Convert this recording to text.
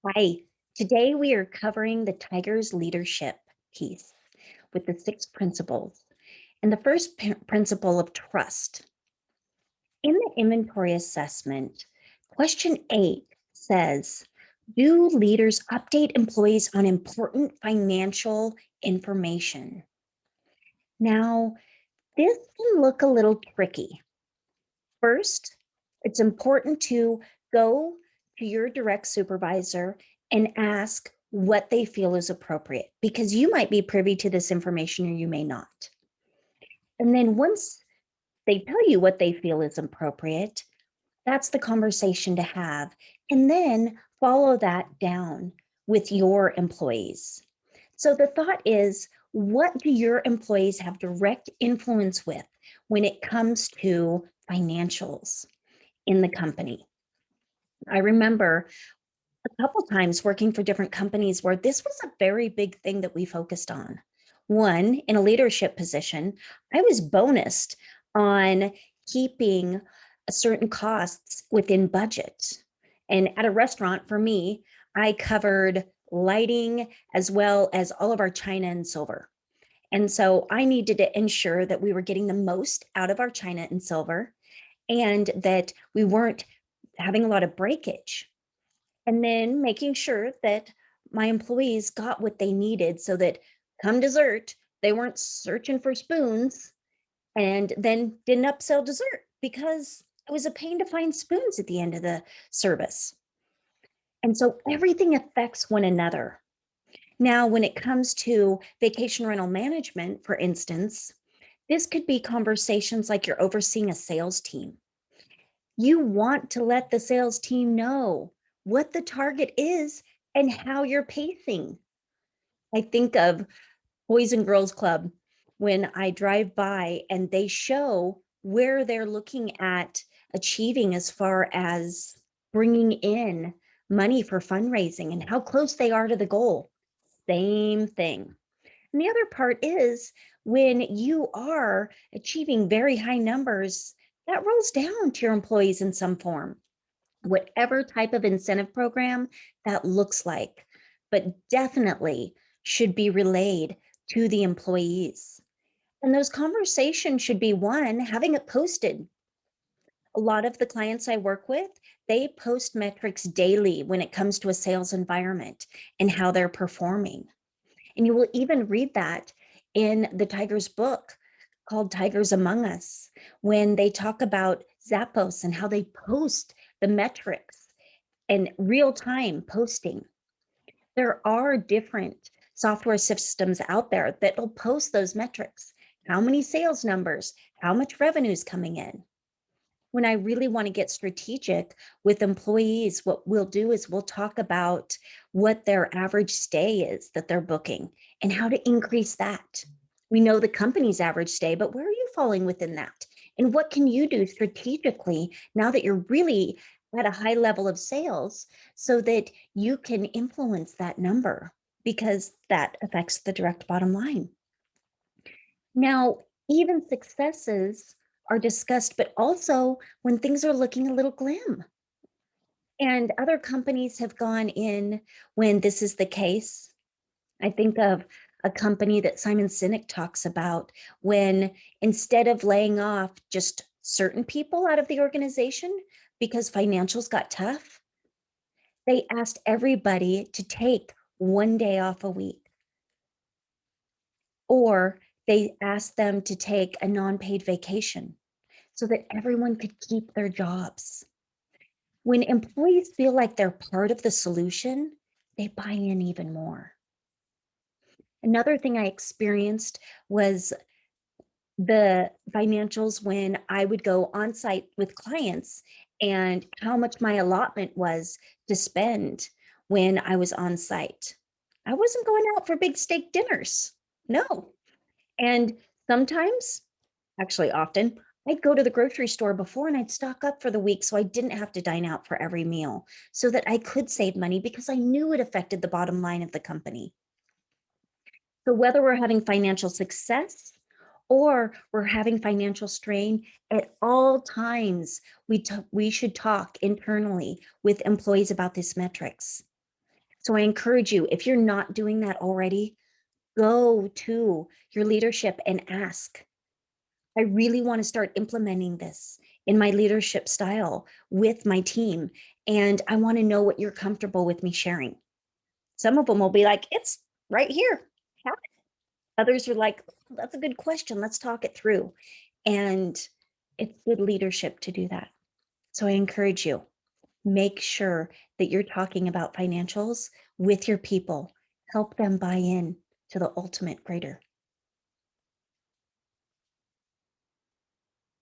Hi, today we are covering the Tiger's leadership piece with the six principles. And the first principle of trust. In the inventory assessment, question 8 says, do leaders update employees on important financial information? Now, this can look a little tricky. First, it's important to go to your direct supervisor and ask what they feel is appropriate because you might be privy to this information or you may not. And then once they tell you what they feel is appropriate, that's the conversation to have. And then follow that down with your employees. So the thought is, what do your employees have direct influence with when it comes to financials in the company? I remember a couple times working for different companies where this was a very big thing that we focused on. One, in a leadership position, I was bonused on keeping certain costs within budget. And at a restaurant, for me, I covered lighting as well as all of our china and silver. And so I needed to ensure that we were getting the most out of our china and silver and that we weren't having a lot of breakage, and then making sure that my employees got what they needed so that come dessert, they weren't searching for spoons and then didn't upsell dessert because it was a pain to find spoons at the end of the service. And so everything affects one another. Now, when it comes to vacation rental management, for instance, this could be conversations like you're overseeing a sales team. You want to let the sales team know what the target is and how you're pacing. I think of Boys and Girls Club when I drive by and they show where they're looking at achieving as far as bringing in money for fundraising and how close they are to the goal. Same thing. And the other part is when you are achieving very high numbers, that rolls down to your employees in some form, whatever type of incentive program that looks like, but definitely should be relayed to the employees. And those conversations should be one, having it posted. A lot of the clients I work with, they post metrics daily when it comes to a sales environment and how they're performing. And you will even read that in the Tigers book called Tigers Among Us, when they talk about Zappos and how they post the metrics and real time posting. There are different software systems out there that will post those metrics. How many sales numbers? How much revenue is coming in? When I really want to get strategic with employees, what we'll do is we'll talk about what their average stay is that they're booking and how to increase that. We know the company's average stay, but where are you falling within that? And what can you do strategically now that you're really at a high level of sales so that you can influence that number because that affects the direct bottom line? Now, even successes are discussed, but also when things are looking a little glim. And other companies have gone in when this is the case. I think of a company that Simon Sinek talks about when instead of laying off just certain people out of the organization because financials got tough, they asked everybody to take 1 day off a week, or they asked them to take a non-paid vacation so that everyone could keep their jobs. When employees feel like they're part of the solution, they buy in even more. Another thing I experienced was the financials when I would go on site with clients and how much my allotment was to spend when I was on site. I wasn't going out for big steak dinners. No. And sometimes, actually often, I'd go to the grocery store before and I'd stock up for the week so I didn't have to dine out for every meal so that I could save money because I knew it affected the bottom line of the company. So whether we're having financial success or we're having financial strain, at all times we should talk internally with employees about these metrics. So I encourage you, if you're not doing that already, go to your leadership and ask. I really want to start implementing this in my leadership style with my team. And I want to know what you're comfortable with me sharing. Some of them will be like, it's right here. Have it. Others are like, that's a good question. Let's talk it through. And it's good leadership to do that. So I encourage you, make sure that you're talking about financials with your people. Help them buy in to the ultimate greater.